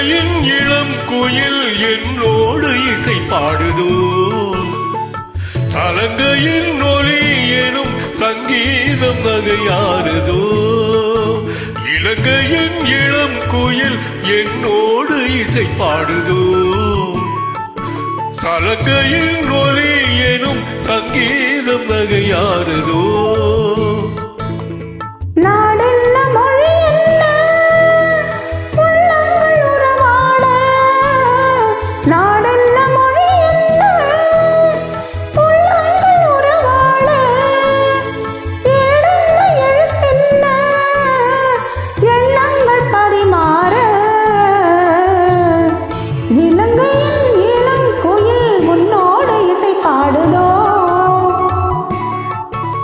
சலங்கையின் இளம் குயில் என்னோடு இசை பாடுதோ சலங்கையின் ஒலி எனும் சங்கீதம் நகையாறுதோ இலங்கையின் இளம் குயில் என்னோடு இசை பாடுதோ சலங்கையின் ஒலி எனும் சங்கீதம் நகையாறுதோ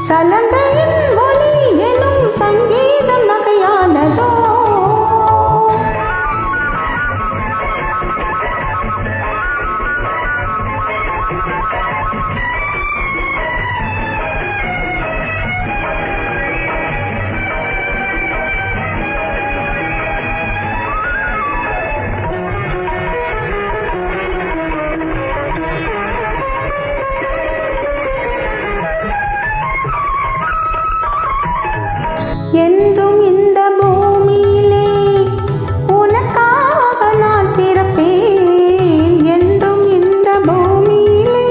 சலங்கையின் ஒலி எனும் சங்கீதம் நகையானதோ என்றும் இந்த பூமியிலே உனக்காக நான் பிறப்பேன் என்றும் இந்த பூமியிலே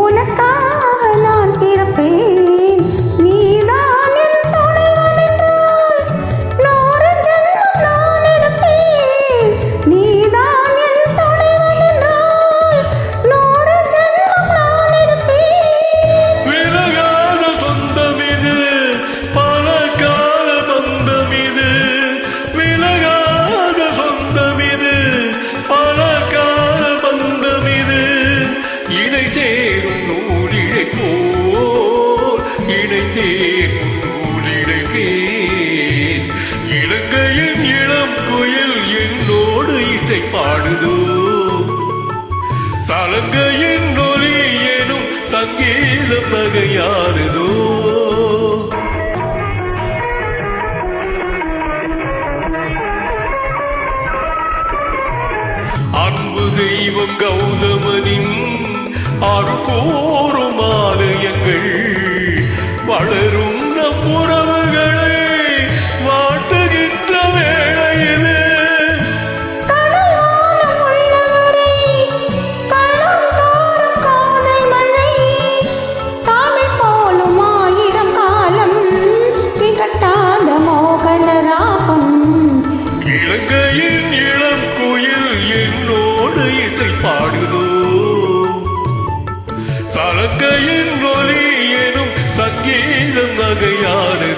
உனக்காக நான் பிறப்பேன் நீதான் என் துணைவன் என்றால் 100 ஜென்மம் நான் எடுப்பேன் நீதான் என் துணைவன் என்றால் 100 ஜென்மம் நான் எடுப்பேன் விலகாத சொந்தம் இது விலகாத சொந்தம் இது பல கால பந்தம் இது இணை சேரும் நூலிழை போல் இணைந்தேன் நூலிழைப்பேன் இலங்கையின் இளம் குயில் என்னோடு இசை பாடுதோ சலங்கையின் ஒலி எனும் சங்கீதம் நகையாறுதோ அன்பு தெய்வம் கௌதமனின் அருகோரும் ஆலயங்கள் வளரும் நம் உறவுகளை வாட்டுகின்ற வேளை இது இலங்கையின் இளம் குயில் என்னோடு இசை பாடுதோ சலங்கையின் ஒலி எனும் சங்கீதம் நகையாறு